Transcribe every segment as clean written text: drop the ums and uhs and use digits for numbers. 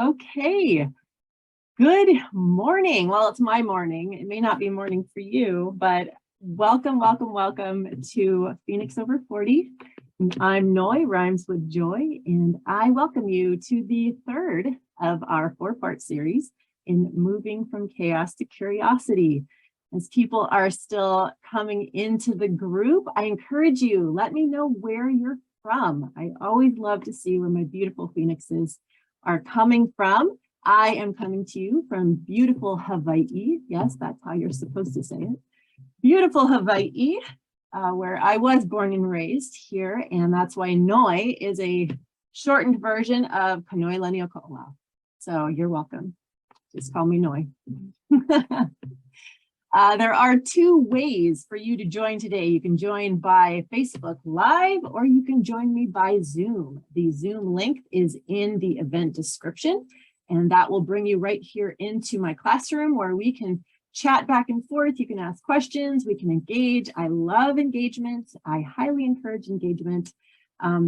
Okay, good morning. Well, it's my morning. It may not be morning for you, but welcome to Phoenix Over 40. I'm Noi, rhymes with joy, and I welcome you to the third of our four-part series in moving from chaos to curiosity. As people are still coming into the group, I encourage you, let me know where you're from. I always love to see where my beautiful Phoenixes are coming from. I am coming to you from beautiful Hawaii. Yes, that's how you're supposed to say it. Beautiful Hawaii, where I was born and raised here. And that's why Noi is a shortened version of Kanoi Lenio Ko'olau. So you're welcome. Just call me Noi. There are two ways for you to join today. You can join by Facebook Live, or you can join me by Zoom. The Zoom link is in the event description, and that will bring you right here into my classroom where we can chat back and forth. You can ask questions, we can engage. I love engagement. I highly encourage engagement.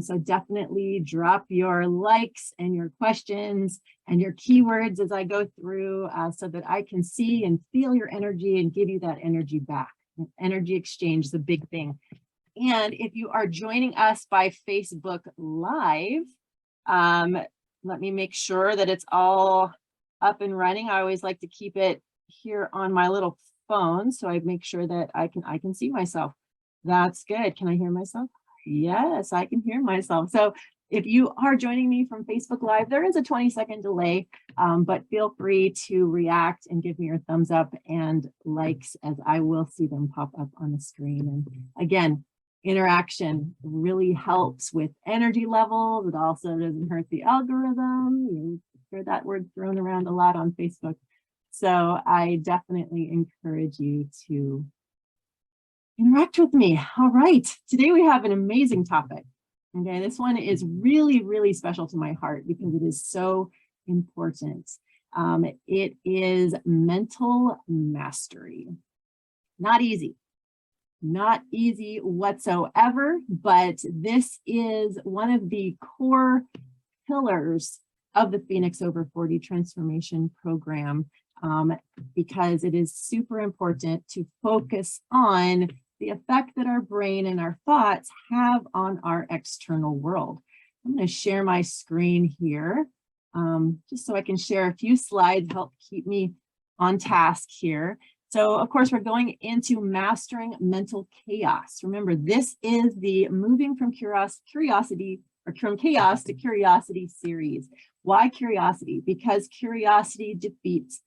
So definitely drop your likes and your questions and your keywords as I go through so that I can see and feel your energy and give you that energy back. Energy exchange is a big thing. And if you are joining us by Facebook Live, let me make sure that it's all up and running. I always like to keep it here on my little phone so I make sure that I can see myself. That's good. Can I hear myself? Yes, I can hear myself. So if you are joining me from Facebook Live, there is a 20-second delay, but feel free to react and give me your thumbs up and likes as I will see them pop up on the screen. And again, interaction really helps with energy levels. It also doesn't hurt the algorithm. You hear that word thrown around a lot on Facebook. So I definitely encourage you to interact with me. All right, today we have an amazing topic. Okay, this one is really, really special to my heart because it is so important. It is mental mastery. Not easy whatsoever, but this is one of the core pillars of the Phoenix Over 40 transformation program because it is super important to focus on the effect that our brain and our thoughts have on our external world. I'm going to share my screen here just so I can share a few slides, help keep me on task here. So of course, we're going into mastering mental chaos. Remember, this is the moving from curiosity or from chaos to curiosity series. Why curiosity? Because curiosity defeats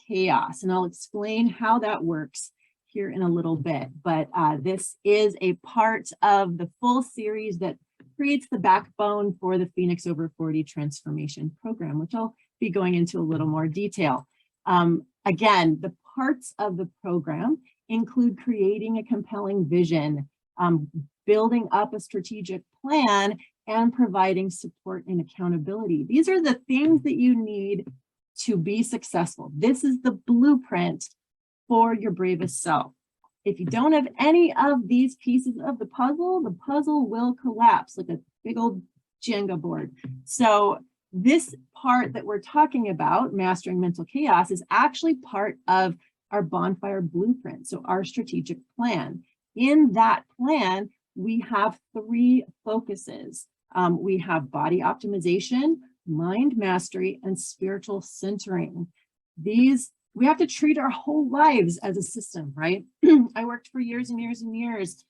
chaos. And I'll explain how that works here in a little bit, but this is a part of the full series that creates the backbone for the Phoenix Over 40 transformation program, which I'll be going into a little more detail. Again, the parts of the program include creating a compelling vision, building up a strategic plan, and providing support and accountability. These are the things that you need to be successful. This is the blueprint for your bravest self. If you don't have any of these pieces of the puzzle will collapse like a big old Jenga board. So this part that we're talking about, mastering mental chaos, is actually part of our bonfire blueprint, so our strategic plan. In that plan, we have three focuses. We have body optimization, mind mastery, and spiritual centering. We have to treat our whole lives as a system, right? I worked for years and years and years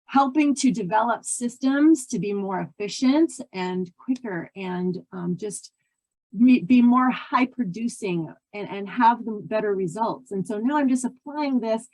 helping to develop systems to be more efficient and quicker and just be more high producing and have the better results. And so now I'm just applying this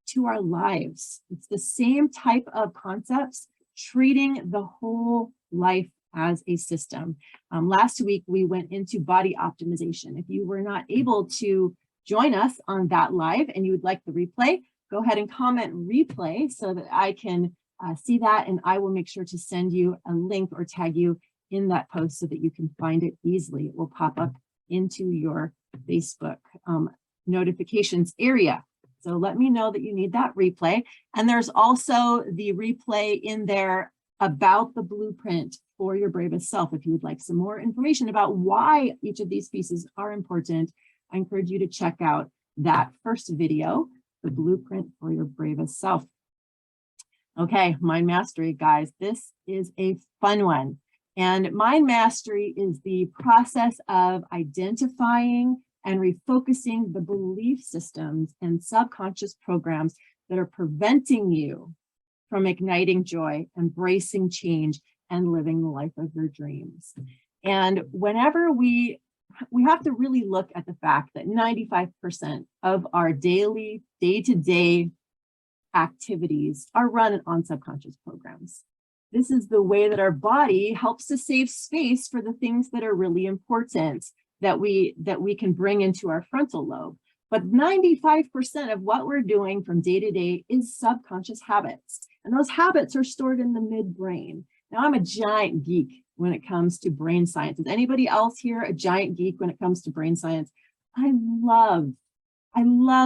to our lives. It's the same type of concepts, treating the whole life as a system. Last week, we went into body optimization. If you were not able to join us on that live and you would like the replay, go ahead and comment replay so that I can see that, and I will make sure to send you a link or tag you in that post so that you can find it easily. It will pop up into your Facebook notifications area. So let me know that you need that replay. And there's also the replay in there about the blueprint for Your Bravest Self. If you would like some more information about why each of these pieces are important, I encourage you to check out that first video, The Blueprint for Your Bravest Self. Okay, mind mastery, guys. This is a fun one. And mind mastery is the process of identifying and refocusing the belief systems and subconscious programs that are preventing you from igniting joy, embracing change, and living the life of your dreams. And whenever we have to really look at the fact that 95% of our daily, day-to-day activities are run on subconscious programs. This is the way that our body helps to save space for the things that are really important that we can bring into our frontal lobe. But 95% of what we're doing from day to day is subconscious habits. And those habits are stored in the midbrain. Now, I'm a giant geek when it comes to brain science. Is anybody else here a giant geek when it comes to brain science? I love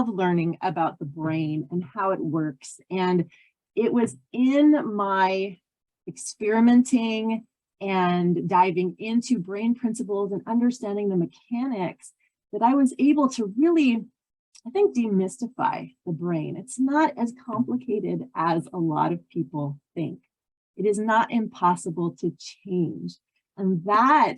learning about the brain and how it works. And it was in my experimenting and diving into brain principles and understanding the mechanics that I was able to really, I think, demystify the brain. It's not as complicated as a lot of people think. It is not impossible to change. And that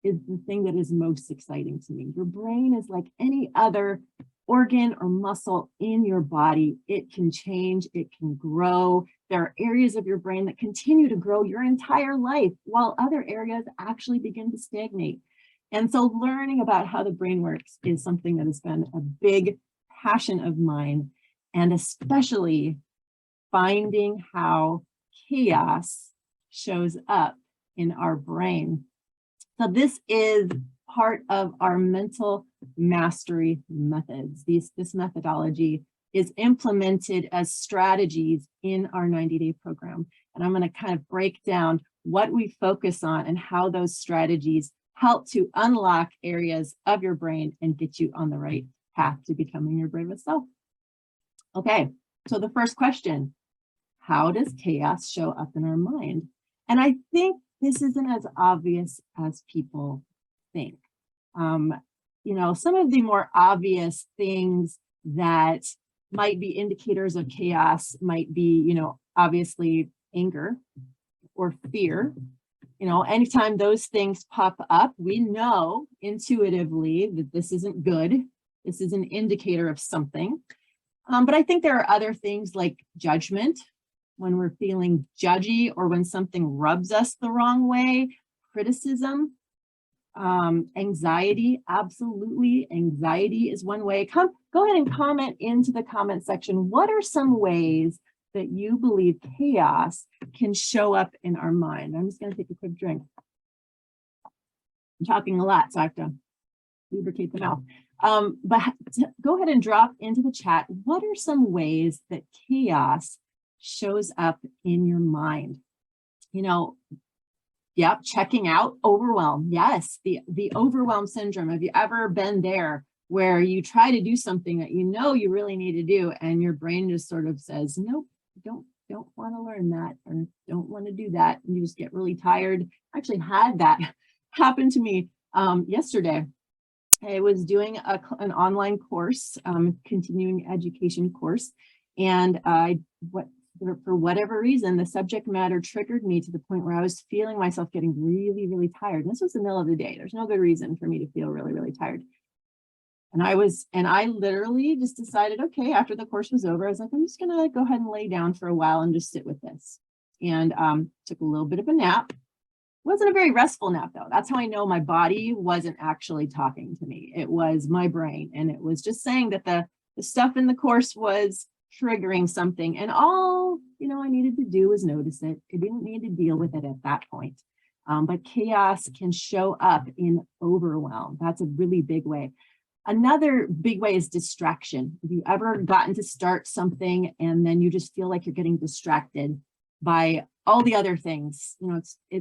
is the thing that is most exciting to me. Your brain is like any other organ or muscle in your body. It can change, it can grow. There are areas of your brain that continue to grow your entire life, while other areas actually begin to stagnate. And so learning about how the brain works is something that has been a big passion of mine, and especially finding how chaos shows up in our brain. So this is part of our mental mastery methods. This methodology is implemented as strategies in our 90-day program. And I'm going to kind of break down what we focus on and how those strategies help to unlock areas of your brain and get you on the right path to becoming your bravest self. Okay, so the first question, how does chaos show up in our mind? And I think this isn't as obvious as people think. Some of the more obvious things that might be indicators of chaos might be, obviously anger or fear. Anytime those things pop up, we know intuitively that this isn't good. This is an indicator of something. But I think there are other things like judgment, when we're feeling judgy or when something rubs us the wrong way, criticism, anxiety, absolutely. Anxiety is one way. Go ahead and comment into the comment section. What are some ways that you believe chaos can show up in our mind? I'm just going to take a quick drink. I'm talking a lot, so I have to lubricate the mouth. But go ahead and drop into the chat. What are some ways that chaos shows up in your mind? Yep, checking out overwhelm. Yes, the overwhelm syndrome. Have you ever been there where you try to do something that you really need to do and your brain just sort of says, nope, don't want to learn that, or don't want to do that, and you just get really tired? I actually had that happen to me yesterday. I was doing an online course, continuing education course, and for whatever reason, the subject matter triggered me to the point where I was feeling myself getting really, really tired. And this was the middle of the day. There's no good reason for me to feel really, really tired. And I literally just decided, okay, after the course was over, I was like, I'm just gonna go ahead and lay down for a while and just sit with this. And took a little bit of a nap. It wasn't a very restful nap though. That's how I know my body wasn't actually talking to me. It was my brain. And it was just saying that the stuff in the course was triggering something, and all I needed to do was notice it. I didn't need to deal with it at that point. But chaos can show up in overwhelm. That's a really big way. Another big way is distraction. Have you ever gotten to start something and then you just feel like you're getting distracted by all the other things?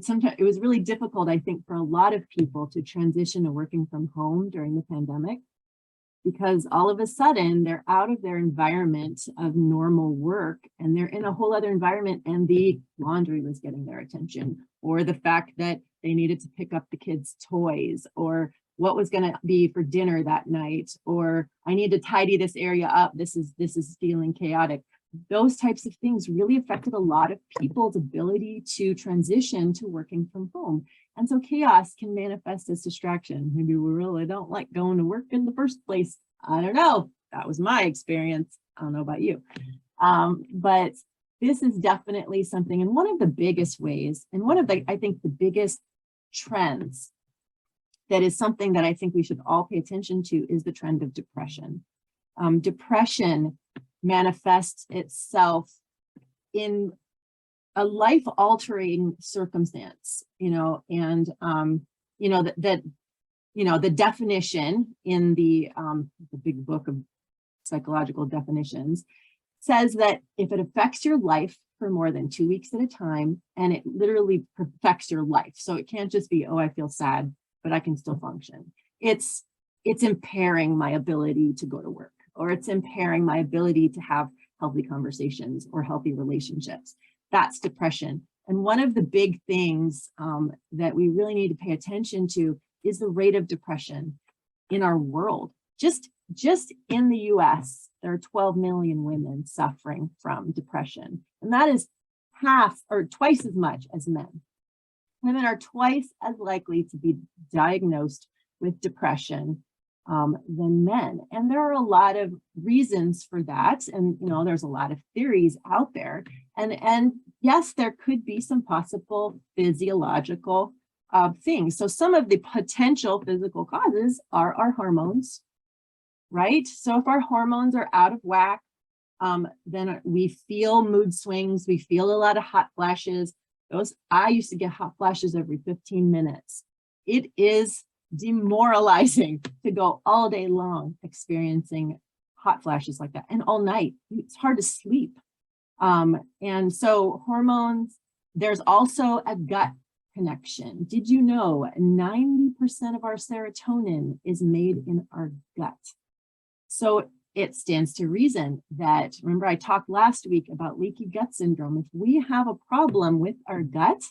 Sometimes it was really difficult, I think, for a lot of people to transition to working from home during the pandemic. because all of a sudden they're out of their environment of normal work and they're in a whole other environment, and the laundry was getting their attention, or the fact that they needed to pick up the kids' toys, or what was going to be for dinner that night, or I need to tidy this area up. This is feeling chaotic. Those types of things really affected a lot of people's ability to transition to working from home. And so chaos can manifest as distraction. Maybe we really don't like going to work in the first place. I don't know. That was my experience. I don't know about you. But this is definitely something, and one of the biggest ways, and one of the, I think, the biggest trends that is something that I think we should all pay attention to is the trend of depression. Depression manifests itself in a life-altering circumstance, and the definition in the big book of psychological definitions says that if it affects your life for more than 2 weeks at a time, and it literally affects your life, so it can't just be, oh, I feel sad, but I can still function. It's impairing my ability to go to work, or it's impairing my ability to have healthy conversations or healthy relationships. That's depression. And one of the big things that we really need to pay attention to is the rate of depression in our world. Just in the US, there are 12 million women suffering from depression. And that is half or twice as much as men. Women are twice as likely to be diagnosed with depression than men. And there are a lot of reasons for that. And, there's a lot of theories out there. And yes, there could be some possible physiological things. So some of the potential physical causes are our hormones, right? So if our hormones are out of whack, then we feel mood swings, we feel a lot of hot flashes. I used to get hot flashes every 15 minutes. It is demoralizing to go all day long experiencing hot flashes like that, and all night. It's hard to sleep. And so hormones, there's also a gut connection. Did you know 90% of our serotonin is made in our gut? So it stands to reason that, remember I talked last week about leaky gut syndrome. If we have a problem with our gut,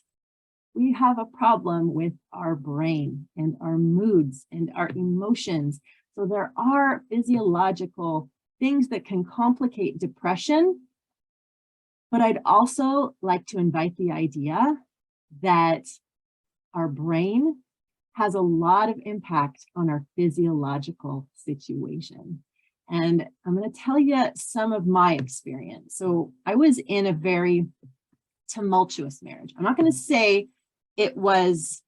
we have a problem with our brain and our moods and our emotions. So there are physiological things that can complicate depression. But I'd also like to invite the idea that our brain has a lot of impact on our physiological situation. And I'm going to tell you some of my experience. So I was in a very tumultuous marriage. I'm not going to say it was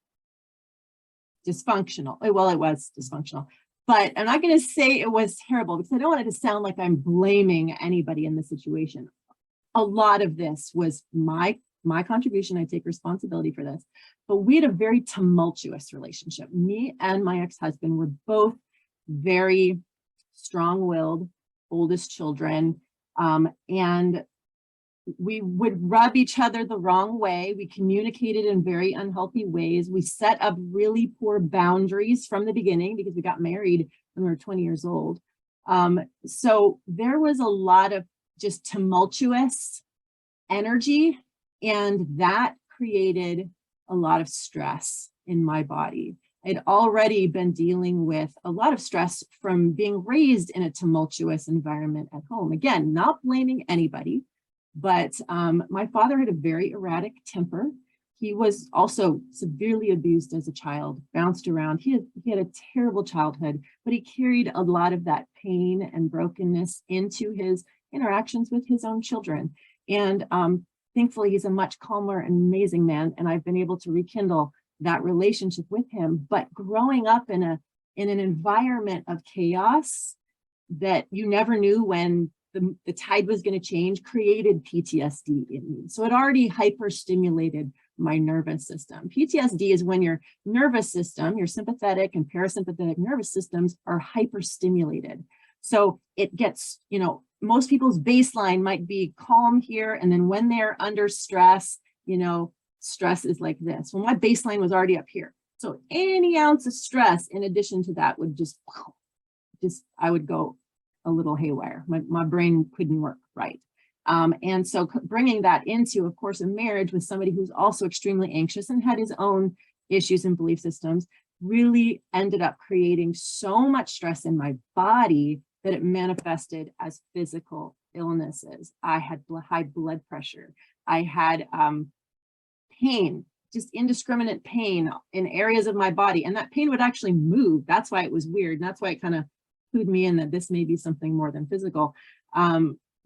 dysfunctional. Well, it was dysfunctional, but I'm not going to say it was terrible, because I don't want it to sound like I'm blaming anybody in the situation. A lot of this was my contribution. I take responsibility for this, but we had a very tumultuous relationship. Me and my ex-husband were both very strong-willed, oldest children, and we would rub each other the wrong way. We communicated in very unhealthy ways. We set up really poor boundaries from the beginning because we got married when we were 20 years old. So there was a lot of just tumultuous energy, and that created a lot of stress in my body. I'd already been dealing with a lot of stress from being raised in a tumultuous environment at home. Again, not blaming anybody, but my father had a very erratic temper. He was also severely abused as a child, bounced around. He had a terrible childhood, but he carried a lot of that pain and brokenness into his interactions with his own children. And thankfully, he's a much calmer and amazing man, and I've been able to rekindle that relationship with him. But growing up in an environment of chaos that you never knew when the tide was going to change created PTSD in me. So it already hyperstimulated my nervous system. PTSD is when your nervous system, your sympathetic and parasympathetic nervous systems are hyperstimulated. So it gets, most people's baseline might be calm here. And then when they're under stress, stress is like this. Well, my baseline was already up here. So any ounce of stress in addition to that would just I would go a little haywire. My brain couldn't work right. And so bringing that into, of course, a marriage with somebody who's also extremely anxious and had his own issues and belief systems really ended up creating so much stress in my body that it manifested as physical illnesses. I had high blood pressure. I had pain, just indiscriminate pain in areas of my body. And that pain would actually move. That's why it was weird. And that's why it kind of clued me in that this may be something more than physical.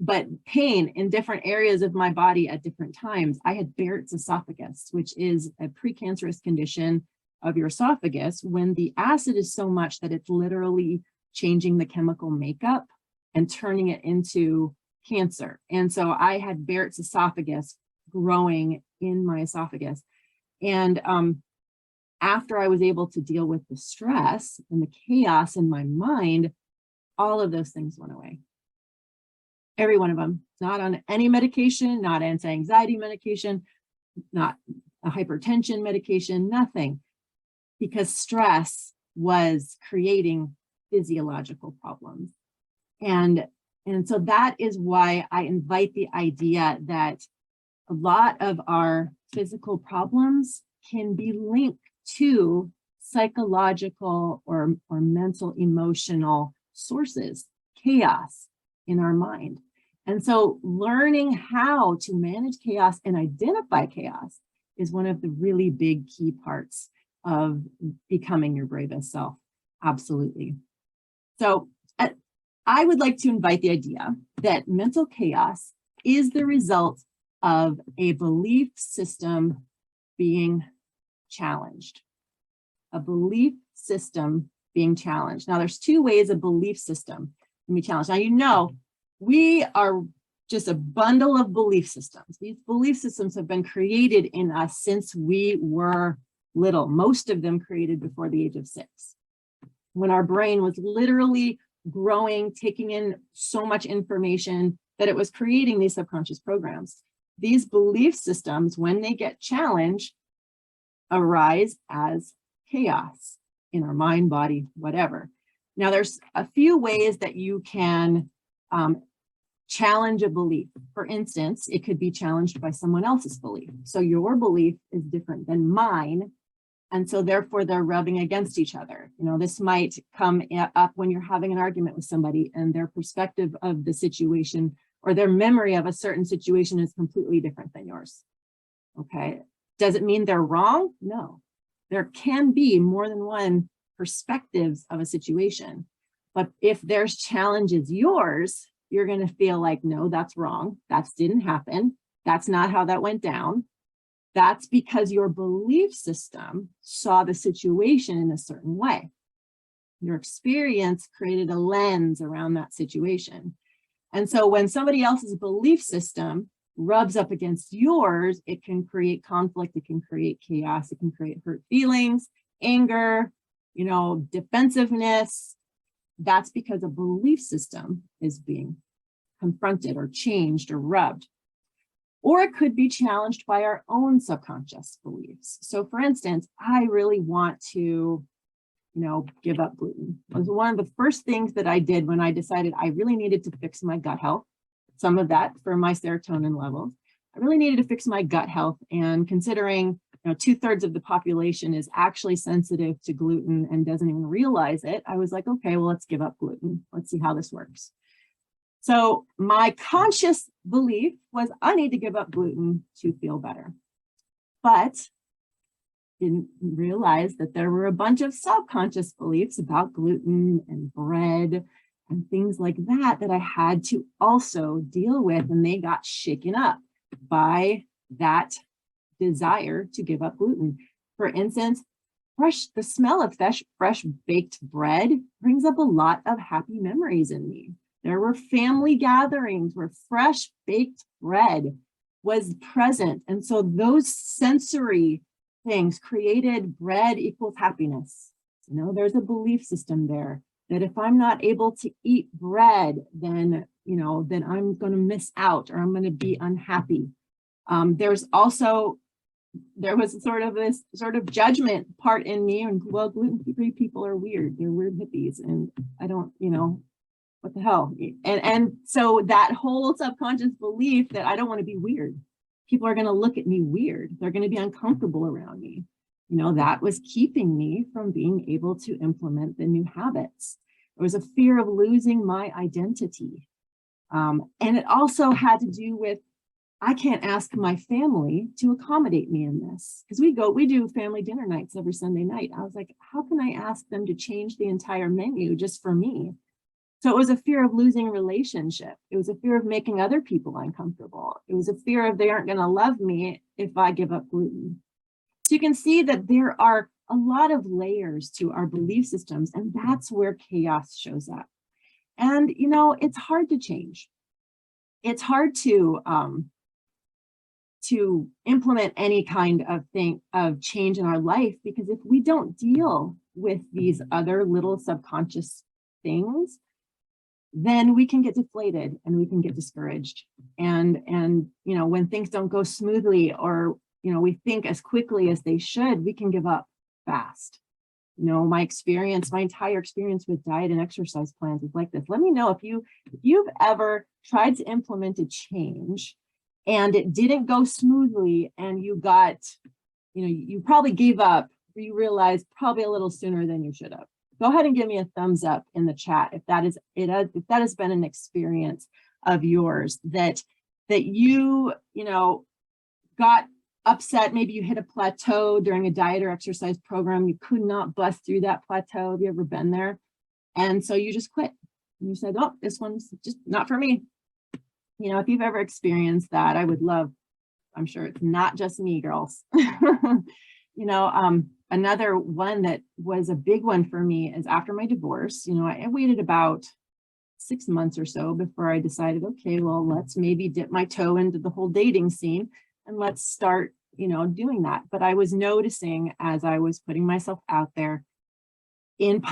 But pain in different areas of my body at different times. I had Barrett's esophagus, which is a precancerous condition of your esophagus when the acid is so much that it's literally changing the chemical makeup and turning it into cancer. And so I had Barrett's esophagus growing in my esophagus. And after I was able to deal with the stress and the chaos in my mind, all of those things went away. Every one of them, not on any medication, not anti-anxiety medication, not a hypertension medication, nothing, because stress was creating physiological problems. And so that is why I invite the idea that a lot of our physical problems can be linked to psychological or mental, emotional sources, chaos in our mind. And so learning how to manage chaos and identify chaos is one of the really big key parts of becoming your bravest self. Absolutely. So I would like to invite the idea that mental chaos is the result of a belief system being challenged. A belief system being challenged. Now, there's two ways a belief system can be challenged. Now, you know, we are just a bundle of belief systems. These belief systems have been created in us since we were little, most of them created before the age of 6, when our brain was literally growing, taking in so much information that it was creating these subconscious programs. These belief systems, when they get challenged, arise as chaos in our mind, body, whatever. Now, there's a few ways that you can challenge a belief. For instance, it could be challenged by someone else's belief. So your belief is different than mine. And so therefore they're rubbing against each other. You know, this might come up when you're having an argument with somebody and their perspective of the situation or their memory of a certain situation is completely different than yours. Okay. Does it mean they're wrong? No. There can be more than one perspectives of a situation. But if theirs challenges yours, you're going to feel like, no, that's wrong. That didn't happen. That's not how that went down. That's because your belief system saw the situation in a certain way. Your experience created a lens around that situation. And so when somebody else's belief system rubs up against yours, it can create conflict, it can create chaos, it can create hurt feelings, anger, you know, defensiveness. That's because a belief system is being confronted or changed or rubbed. Or it could be challenged by our own subconscious beliefs. So for instance, I really want to, give up gluten. It was one of the first things that I did when I decided I really needed to fix my gut health. Some of that for my serotonin levels. I really needed to fix my gut health, and considering 2/3 of the population is actually sensitive to gluten and doesn't even realize it, I was like, okay, well, let's give up gluten. Let's see how this works. So my conscious belief was I need to give up gluten to feel better, but didn't realize that there were a bunch of subconscious beliefs about gluten and bread and things like that that I had to also deal with, and they got shaken up by that desire to give up gluten. For instance, the smell of fresh baked bread brings up a lot of happy memories in me. There were family gatherings where fresh baked bread was present. And so those sensory things created bread equals happiness. There's a belief system there that if I'm not able to eat bread, then I'm going to miss out or I'm going to be unhappy. There's also there was sort of this sort of judgment part in me, and well, gluten-free people are weird. They're weird hippies, and I don't, what the hell? And so that whole subconscious belief that I don't want to be weird. People are going to look at me weird. They're going to be uncomfortable around me. That was keeping me from being able to implement the new habits. There was a fear of losing my identity. And it also had to do with, I can't ask my family to accommodate me in this, because we do family dinner nights every Sunday night. I was like, how can I ask them to change the entire menu just for me? So it was a fear of losing relationship. It was a fear of making other people uncomfortable. It was a fear of they aren't going to love me if I give up gluten. So you can see that there are a lot of layers to our belief systems, and that's where chaos shows up. And, it's hard to change. It's hard to implement any kind of change in our life, because if we don't deal with these other little subconscious things, then we can get deflated and we can get discouraged. And when things don't go smoothly, or we think as quickly as they should, we can give up fast. My entire experience with diet and exercise plans is like this. Let me know if you've ever tried to implement a change and it didn't go smoothly, and you got, you probably gave up, or you realized probably a little sooner than you should have. Go ahead and give me a thumbs up in the chat if that has been an experience of yours, that you got upset. Maybe you hit a plateau during a diet or exercise program. You could not bust through that plateau. Have you ever been there? And so you just quit. And you said, oh, this one's just not for me. If you've ever experienced that, I would love, I'm sure it's not just me, girls. Another one that was a big one for me is after my divorce. I waited about 6 months or so before I decided, okay, well, let's maybe dip my toe into the whole dating scene and let's start, doing that. But I was noticing, as I was putting myself out there in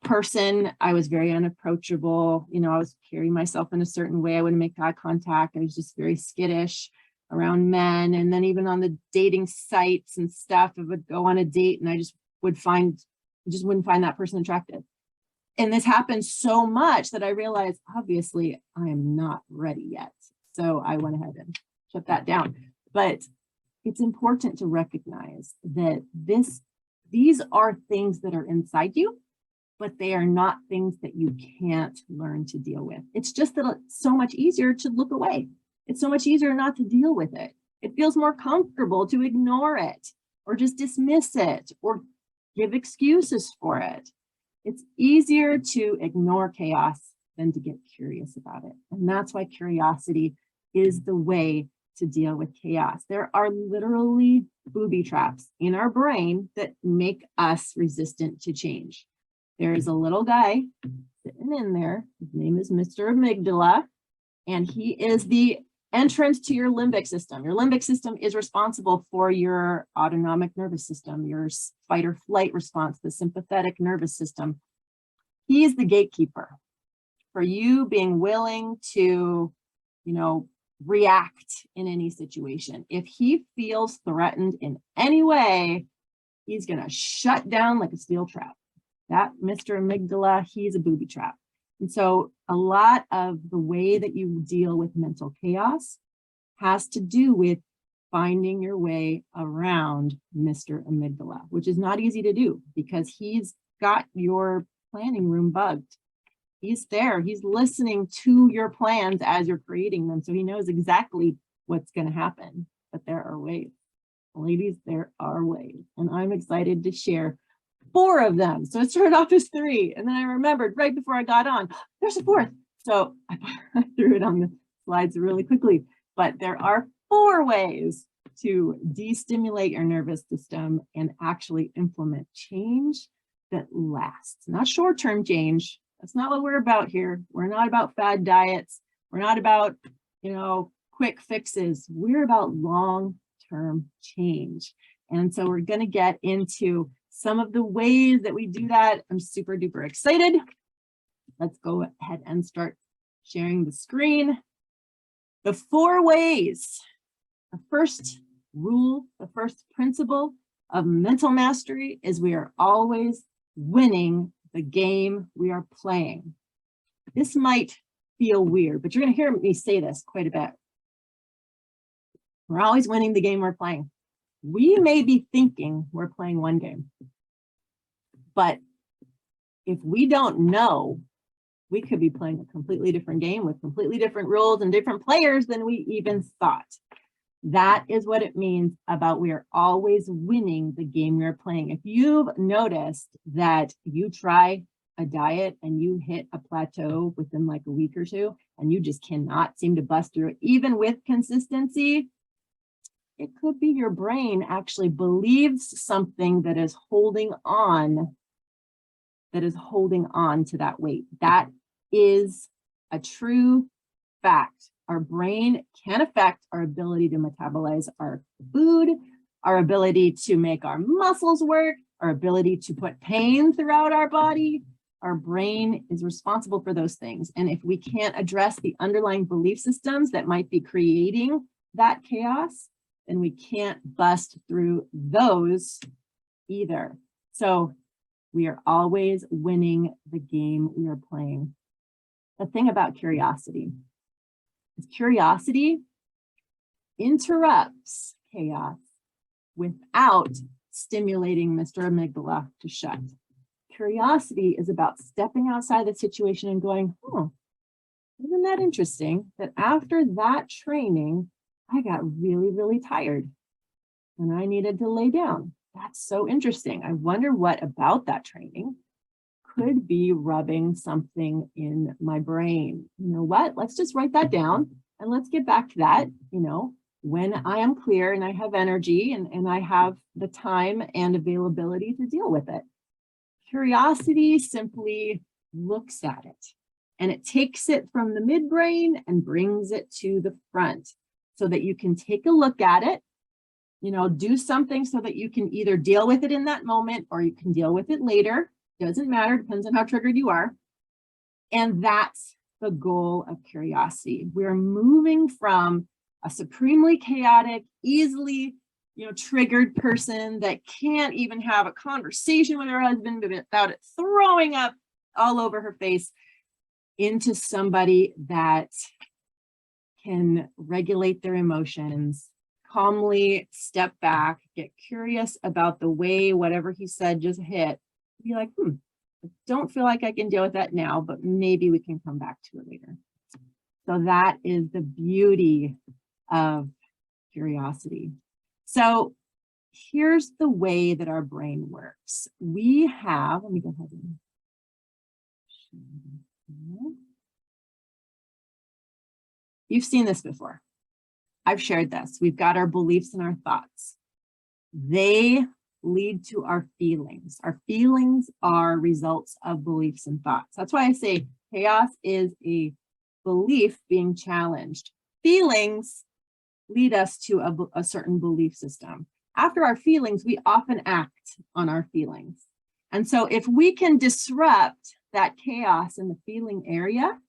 person, I was very unapproachable. I was carrying myself in a certain way. I wouldn't make eye contact. I was just very skittish around men. And then even on the dating sites and stuff, I would go on a date and I just wouldn't find that person attractive. And this happened so much that I realized, obviously, I am not ready yet. So I went ahead and shut that down. But it's important to recognize that these are things that are inside you, but they are not things that you can't learn to deal with. It's just that it's so much easier to look away. It's so much easier not to deal with it. It feels more comfortable to ignore it, or just dismiss it, or give excuses for it. It's easier to ignore chaos than to get curious about it. And that's why curiosity is the way to deal with chaos. There are literally booby traps in our brain that make us resistant to change. There is a little guy sitting in there. His name is Mr. Amygdala, and he is the entrance to your limbic system. Your limbic system is responsible for your autonomic nervous system, your fight or flight response, the sympathetic nervous system. He is the gatekeeper for you being willing to, react in any situation. If he feels threatened in any way, he's going to shut down like a steel trap. That Mr. Amygdala, he's a booby trap. And so a lot of the way that you deal with mental chaos has to do with finding your way around Mr. Amygdala, which is not easy to do because he's got your planning room bugged. He's there. He's listening to your plans as you're creating them. So he knows exactly what's going to happen. But there are ways. Ladies, there are ways. And I'm excited to share 4 of them. So it started off as 3. And then I remembered right before I got on, there's a 4th. So I threw it on the slides really quickly. But there are 4 ways to de-stimulate your nervous system and actually implement change that lasts. Not short-term change. That's not what we're about here. We're not about fad diets. We're not about, quick fixes. We're about long-term change. And so we're going to get into some of the ways that we do that. I'm super duper excited. Let's go ahead and start sharing the screen. The 4 ways. The first rule, the first principle of mental mastery is we are always winning the game we are playing. This might feel weird, but you're going to hear me say this quite a bit. We're always winning the game we're playing. We may be thinking we're playing one game, but if we don't know, we could be playing a completely different game with completely different rules and different players than we even thought. That is what it means about we are always winning the game we're playing. If you've noticed that you try a diet and you hit a plateau within like a week or two, and you just cannot seem to bust through it, even with consistency, it could be your brain actually believes something that is holding on to that weight. That is a true fact. Our brain can affect our ability to metabolize our food, our ability to make our muscles work, our ability to put pain throughout our body. Our brain is responsible for those things. And if we can't address the underlying belief systems that might be creating that chaos, then we can't bust through those either. So we are always winning the game we are playing. The thing about curiosity is curiosity interrupts chaos without stimulating Mr. Amygdala to shut. Curiosity is about stepping outside the situation and going, oh, isn't that interesting that after that training, I got really, really tired and I needed to lay down. That's so interesting. I wonder what about that training could be rubbing something in my brain. You know what? Let's just write that down and let's get back to that, when I am clear and I have energy and I have the time and availability to deal with it. Curiosity simply looks at it and it takes it from the midbrain and brings it to the front so that you can take a look at it, do something so that you can either deal with it in that moment or you can deal with it later. Doesn't matter, depends on how triggered you are. And that's the goal of curiosity. We're moving from a supremely chaotic, easily triggered person that can't even have a conversation with her husband without it throwing up all over her face into somebody that can regulate their emotions, calmly step back, get curious about the way whatever he said just hit, be like, I don't feel like I can deal with that now, but maybe we can come back to it later. So that is the beauty of curiosity. So here's the way that our brain works. We have, let me go ahead and share this. You've seen this before. I've shared this. We've got our beliefs and our thoughts. They lead to our feelings. Our feelings are results of beliefs and thoughts. That's why I say chaos is a belief being challenged. Feelings lead us to a certain belief system. After our feelings, we often act on our feelings. And so if we can disrupt that chaos in the feeling area,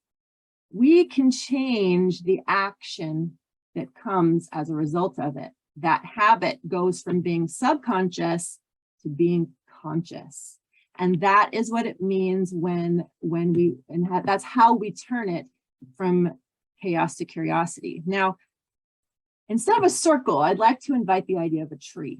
we can change the action that comes as a result of it. That habit goes from being subconscious to being conscious. And that is what it means that's how we turn it from chaos to curiosity. Now, instead of a circle, I'd like to invite the idea of a tree.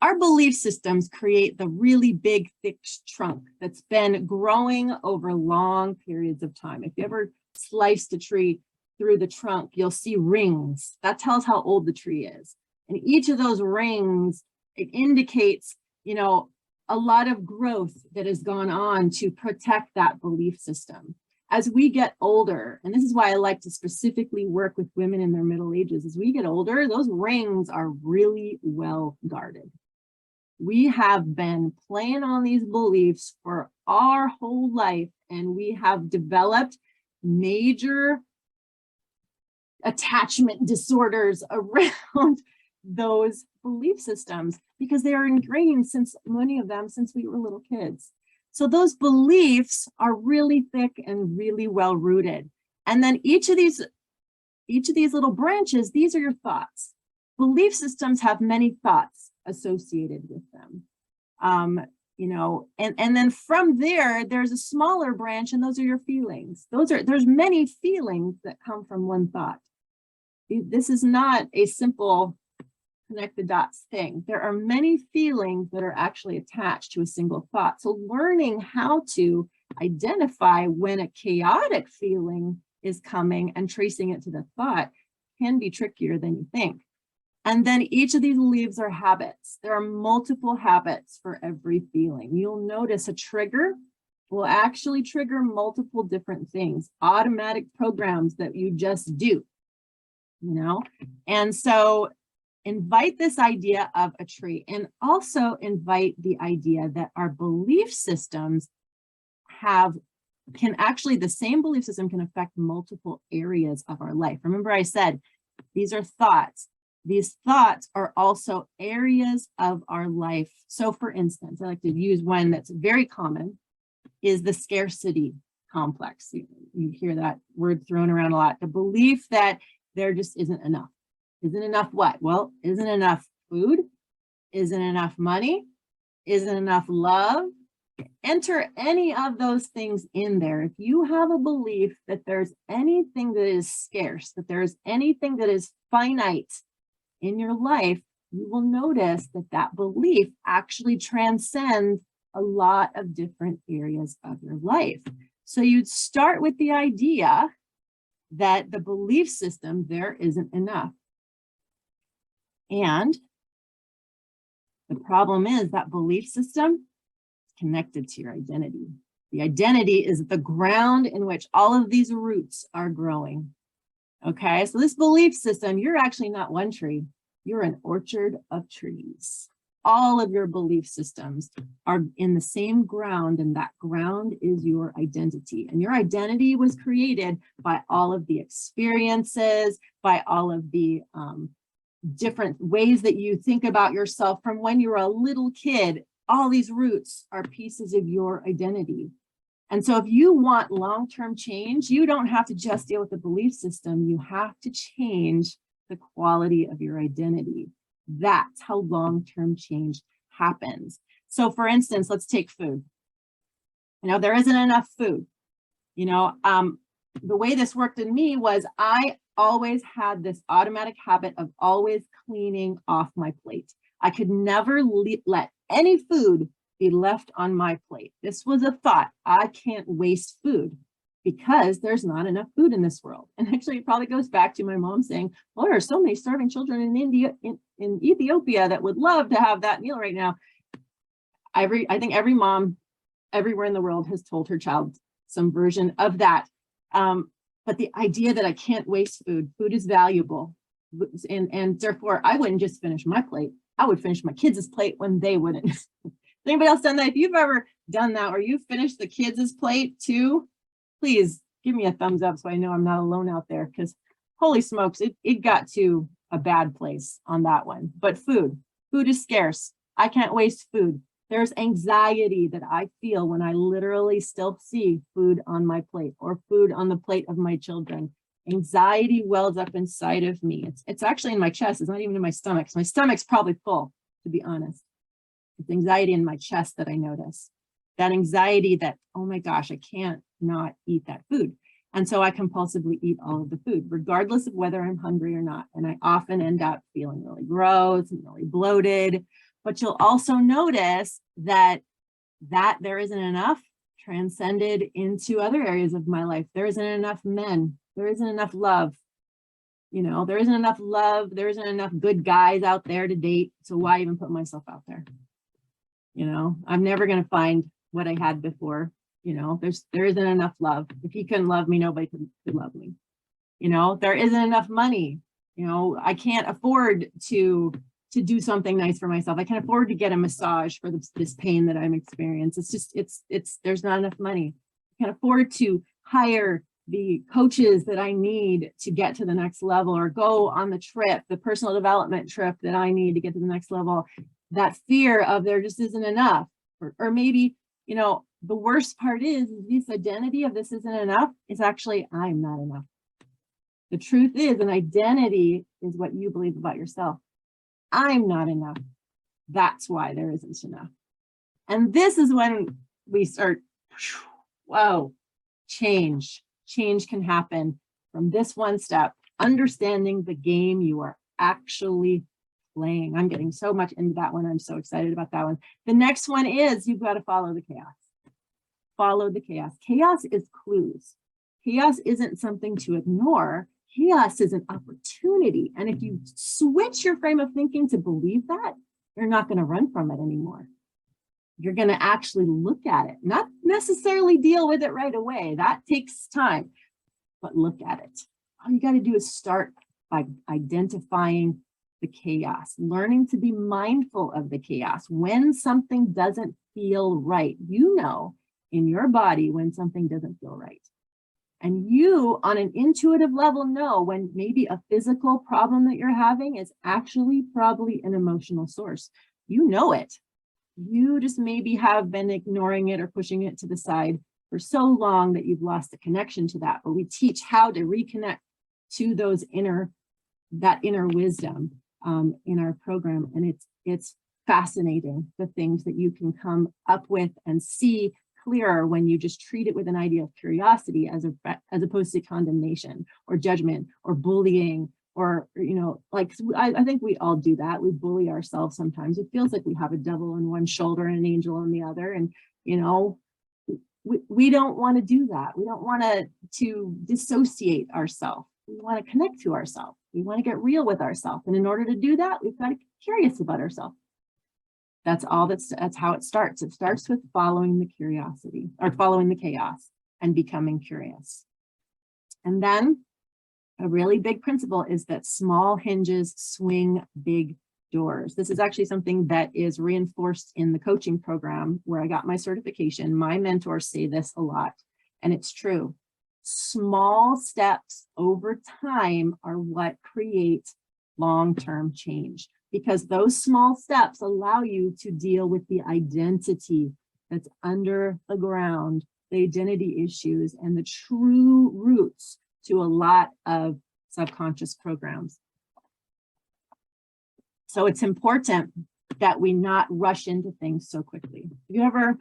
Our belief systems create the really big, thick trunk that's been growing over long periods of time. If you ever sliced a tree through the trunk, you'll see rings. That tells how old the tree is. And each of those rings, it indicates, a lot of growth that has gone on to protect that belief system. As we get older, and this is why I like to specifically work with women in their middle ages, as we get older, those rings are really well guarded. We have been playing on these beliefs for our whole life, and we have developed major attachment disorders around those belief systems because they are ingrained many of them since we were little kids. So those beliefs are really thick and really well rooted. And then each of these little branches, these are your thoughts. belief systems have many thoughts associated with them. You know, and then from there, there's a smaller branch, and those are your feelings. There's many feelings that come from one thought. This is not a simple connect the dots thing. There are many feelings that are actually attached to a single thought. So learning how to identify when a chaotic feeling is coming and tracing it to the thought can be trickier than you think. And then each of these leaves are habits. There are multiple habits for every feeling. You'll notice a trigger will actually trigger multiple different things, automatic programs that you just do, you know? And so invite this idea of a tree, and also invite the idea that our belief systems can actually, the same belief system can affect multiple areas of our life. Remember I said, these are thoughts. These thoughts are also areas of our life. So for instance, I like to use one that's very common, is the scarcity complex. You hear that word thrown around a lot. The belief that there just isn't enough. Isn't enough what? Well, isn't enough food? Isn't enough money? Isn't enough love? Enter any of those things in there. If you have a belief that there's anything that is scarce, that there's anything that is finite in your life, you will notice that that belief actually transcends a lot of different areas of your life. So you'd start with the idea that the belief system, there isn't enough. And the problem is that belief system is connected to your identity. The identity is the ground in which all of these roots are growing. Okay, so this belief system, you're actually not one tree, you're an orchard of trees. All of your belief systems are in the same ground, and that ground is your identity. And your identity was created by all of the experiences, by all of the different ways that you think about yourself from when you were a little kid. All these roots are pieces of your identity. And so if you want long-term change, you don't have to just deal with the belief system. You have to change the quality of your identity. That's how long-term change happens. So for instance, let's take food. You know, there isn't enough food. You know, the way this worked in me was I always had this automatic habit of always cleaning off my plate. I could never let any food be left on my plate. This was a thought. I can't waste food because there's not enough food in this world. And actually, it probably goes back to my mom saying, well, there are so many starving children in India, in Ethiopia that would love to have that meal right now. I think every mom everywhere in the world has told her child some version of that. But the idea that I can't waste food, food is valuable. And therefore, I wouldn't just finish my plate. I would finish my kids' plate when they wouldn't. Has anybody else done that? If you've ever done that, or you finished the kids' plate too, please give me a thumbs up so I know I'm not alone out there, because holy smokes, it got to a bad place on that one. But food is scarce. I can't waste food. There's anxiety that I feel when I literally still see food on my plate or food on the plate of my children. Anxiety wells up inside of me. It's actually in my chest. It's not even in my stomach. So my stomach's probably full, to be honest. It's anxiety in my chest that I notice. That anxiety that, oh my gosh, I can't not eat that food. And so I compulsively eat all of the food, regardless of whether I'm hungry or not. And I often end up feeling really gross and really bloated. But you'll also notice that there isn't enough transcended into other areas of my life. There isn't enough men. There isn't enough love. You know, there isn't enough love. There isn't enough good guys out there to date. So why even put myself out there? You know, I'm never going to find what I had before. You know, there isn't enough love. If he couldn't love me, nobody could love me. You know, there isn't enough money. You know, I can't afford to do something nice for myself. I can't afford to get a massage for this pain that I'm experiencing. It's just, there's not enough money. I can't afford to hire the coaches that I need to get to the next level, or go on the trip, the personal development trip that I need to get to the next level. That fear of there just isn't enough, or maybe, you know, the worst part is this identity of this isn't enough is actually I'm not enough. The truth is, an identity is what you believe about yourself. I'm not enough. That's why there isn't enough. And this is when we start, whoa, change. Change can happen from this one step, understanding the game you are actually playing. I'm getting so much into that one. I'm so excited about that one. The next one is you've got to follow the chaos. Follow the chaos. Chaos is clues. Chaos isn't something to ignore. Chaos is an opportunity. And if you switch your frame of thinking to believe that, you're not going to run from it anymore. You're going to actually look at it, not necessarily deal with it right away. That takes time, but look at it. All you got to do is start by identifying the chaos, learning to be mindful of the chaos. When something doesn't feel right, you know in your body when something doesn't feel right. And you, on an intuitive level, know when maybe a physical problem that you're having is actually probably an emotional source. You know it. You just maybe have been ignoring it or pushing it to the side for so long that you've lost the connection to that. But we teach how to reconnect to those that inner wisdom in our program. And it's fascinating, the things that you can come up with and see clearer when you just treat it with an idea of curiosity as opposed to condemnation or judgment or bullying, or, you know, like I think we all do that. We bully ourselves sometimes. It feels like we have a devil on one shoulder and an angel on the other. And, you know, we don't want to do that. We don't want to dissociate ourselves. We want to connect to ourselves. We want to get real with ourselves. And in order to do that, we've got to get curious about ourselves. That's how it starts. It starts with following the curiosity or following the chaos and becoming curious. And then a really big principle is that small hinges swing big doors. This is actually something that is reinforced in the coaching program where I got my certification. My mentors say this a lot, and it's true. Small steps over time are what create long-term change, because those small steps allow you to deal with the identity that's under the ground, the identity issues, and the true roots to a lot of subconscious programs. So it's important that we not rush into things so quickly. Have you ever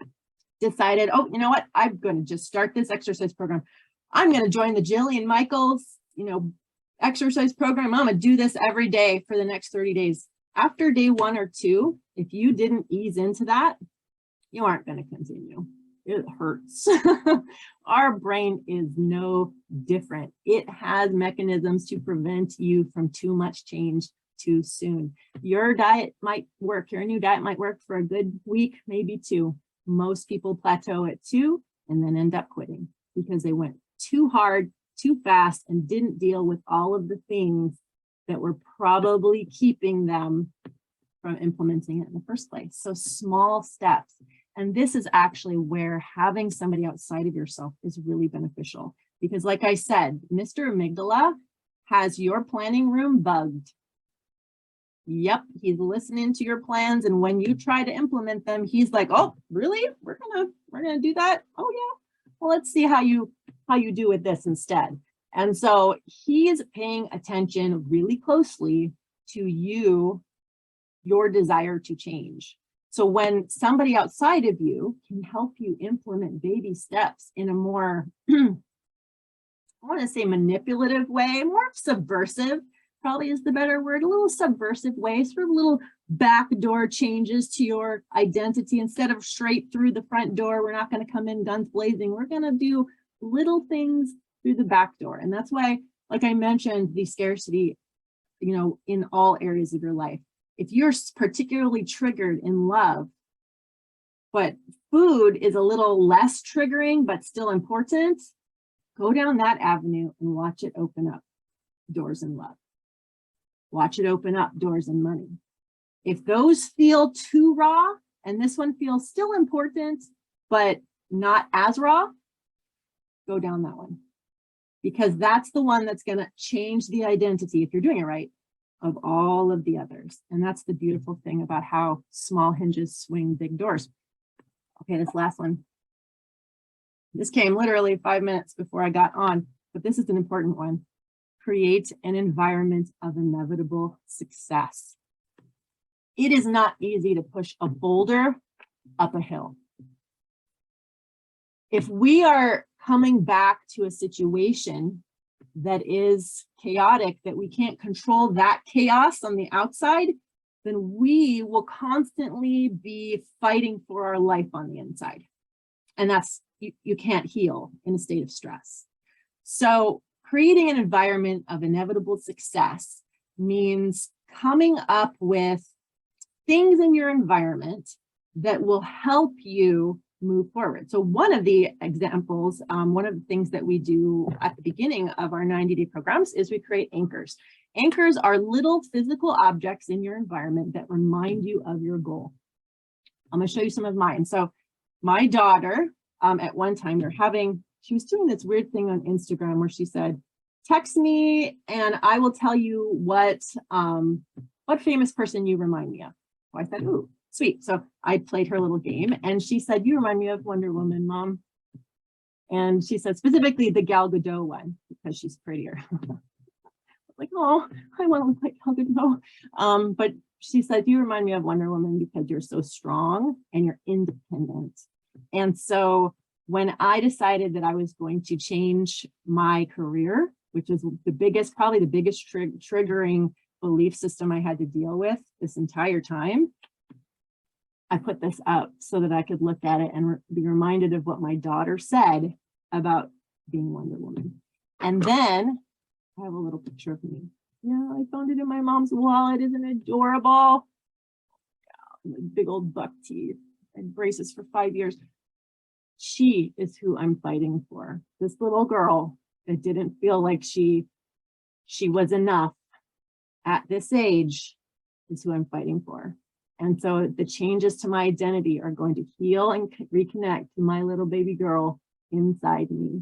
decided, oh, you know what, I'm going to just start this exercise program. I'm going to join the Jillian Michaels, exercise program. I'm going to do this every day for the next 30 days. After day 1 or 2, if you didn't ease into that, you aren't going to continue. It hurts. Our brain is no different. It has mechanisms to prevent you from too much change too soon. Your diet might work. Your new diet might work for a good week, maybe 2. Most people plateau at 2 and then end up quitting because they went too hard, too fast, and didn't deal with all of the things that were probably keeping them from implementing it in the first place. So small steps. And this is actually where having somebody outside of yourself is really beneficial. Because like I said, Mr. Amygdala has your planning room bugged. Yep, he's listening to your plans. And when you try to implement them, he's like, oh, really? We're gonna do that? Oh yeah. Well, let's see how you do with this instead. And so he's paying attention really closely to you, your desire to change. So when somebody outside of you can help you implement baby steps in a more, I want to say manipulative way, more subversive, probably is the better word, a little subversive way, sort of little backdoor changes to your identity. Instead of straight through the front door, we're not going to come in guns blazing. We're going to do little things through the back door. And that's why, like I mentioned, the scarcity, in all areas of your life. If you're particularly triggered in love, but food is a little less triggering, but still important, go down that avenue and watch it open up doors in love. Watch it open up doors in money. If those feel too raw, and this one feels still important, but not as raw, go down that one. Because that's the one that's going to change the identity, if you're doing it right, of all of the others. And that's the beautiful thing about how small hinges swing big doors. Okay, this last one. This came literally 5 minutes before I got on, but this is an important one. Create an environment of inevitable success. it is not easy to push a boulder up a hill. If we are coming back to a situation that is chaotic, that we can't control that chaos on the outside, then we will constantly be fighting for our life on the inside. And that's, you can't heal in a state of stress. So creating an environment of inevitable success means coming up with things in your environment that will help you move forward. So one of the examples, one of the things that we do at the beginning of our 90-day programs is we create anchors. Anchors are little physical objects in your environment that remind you of your goal. I'm going to show you some of mine. So my daughter, at one time, she was doing this weird thing on Instagram where she said, text me and I will tell you what famous person you remind me of. So I said, ooh, sweet. So I played her little game and she said, you remind me of Wonder Woman, Mom. And she said specifically the Gal Gadot one because she's prettier. Like, oh, I want to look like Gal Gadot. But she said, you remind me of Wonder Woman because you're so strong and you're independent. And so when I decided that I was going to change my career, which is probably the biggest triggering belief system I had to deal with this entire time, I put this up so that I could look at it and be reminded of what my daughter said about being Wonder Woman. And then I have a little picture of me. Yeah, I found it in my mom's wallet. Isn't it adorable? Yeah, big old buck teeth and braces for 5 years. She is who I'm fighting for. This little girl that didn't feel like she was enough at this age is who I'm fighting for. And so the changes to my identity are going to heal and reconnect to my little baby girl inside me.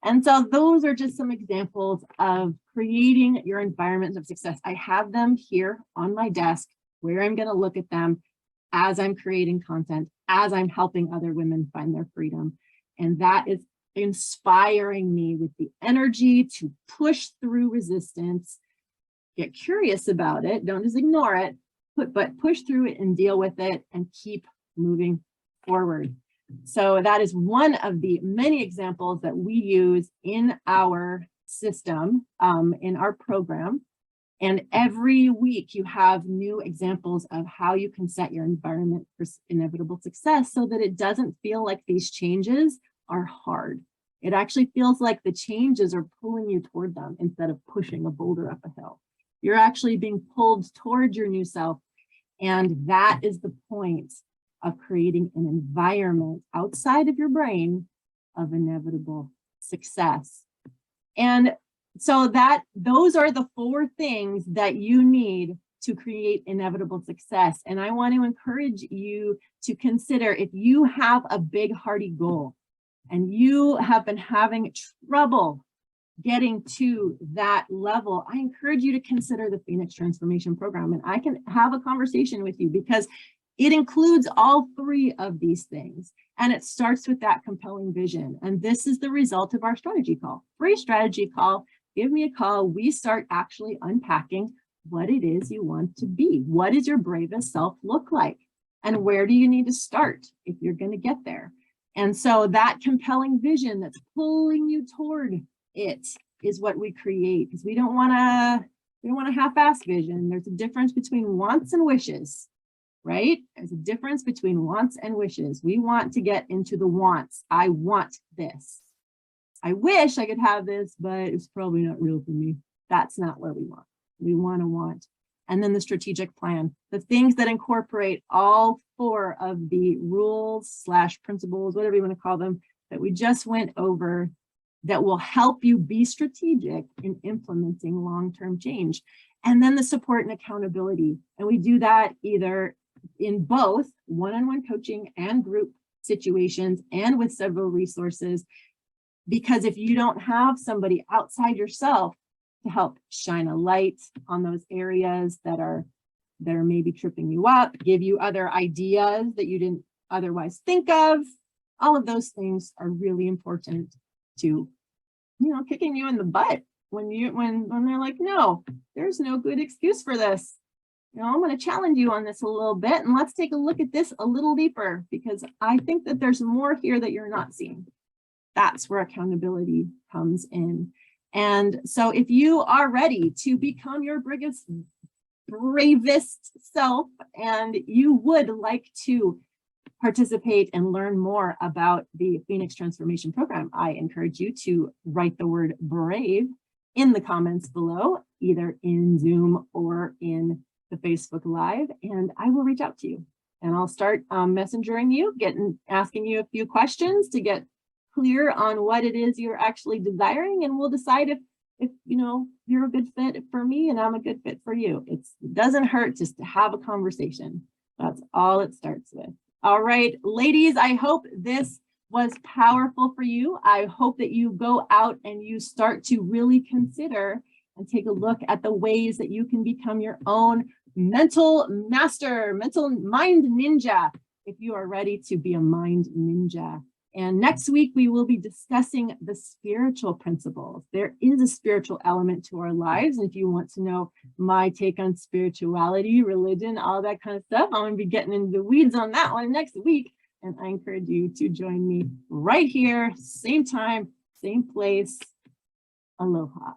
And so those are just some examples of creating your environment of success. I have them here on my desk where I'm going to look at them as I'm creating content, as I'm helping other women find their freedom. And that is inspiring me with the energy to push through resistance, get curious about it, don't just ignore it, but push through it and deal with it and keep moving forward. So that is one of the many examples that we use in our system, in our program. And every week you have new examples of how you can set your environment for inevitable success so that it doesn't feel like these changes are hard. It actually feels like the changes are pulling you toward them instead of pushing a boulder up a hill. You're actually being pulled toward your new self. And that is the point of creating an environment outside of your brain of inevitable success. And so those are the 4 things that you need to create inevitable success. And I want to encourage you to consider, if you have a big, hearty goal and you have been having trouble getting to that level, I encourage you to consider the Phoenix Transformation Program. And I can have a conversation with you because it includes all 3 of these things. And it starts with that compelling vision. And this is the result of our strategy call. Free strategy call. Give me a call. We start actually unpacking what it is you want to be. What does your bravest self look like? And where do you need to start if you're going to get there? And so that compelling vision that's pulling you toward it is what we create, because we don't want a half-ass vision. There's a difference between wants and wishes, right? There's a difference between wants and wishes. We want to get into the wants. I want this. I wish I could have this, but it's probably not real for me. That's not where we want. We want to want. And then the strategic plan, the things that incorporate all 4 of the rules / principles, whatever you want to call them, that we just went over, that will help you be strategic in implementing long-term change. And then the support and accountability. And we do that either in both one-on-one coaching and group situations and with several resources. Because if you don't have somebody outside yourself to help shine a light on those areas that are maybe tripping you up, give you other ideas that you didn't otherwise think of, all of those things are really important to, kicking you in the butt when they're like, no, there's no good excuse for this. I'm going to challenge you on this a little bit, and let's take a look at this a little deeper, because I think that there's more here that you're not seeing. That's where accountability comes in. And so if you are ready to become your bravest self, and you would like to participate and learn more about the Phoenix Transformation Program, I encourage you to write the word brave in the comments below, either in Zoom or in the Facebook Live, and I will reach out to you. And I'll start messengering you, asking you a few questions to get clear on what it is you're actually desiring, and we'll decide if you're a good fit for me and I'm a good fit for you. It doesn't hurt just to have a conversation. That's all it starts with. All right, ladies, I hope this was powerful for you. I hope that you go out and you start to really consider and take a look at the ways that you can become your own mental master, mental mind ninja, if you are ready to be a mind ninja. And next week, we will be discussing the spiritual principles. There is a spiritual element to our lives. And if you want to know my take on spirituality, religion, all that kind of stuff, I'm going to be getting into the weeds on that one next week. And I encourage you to join me right here, same time, same place. Aloha.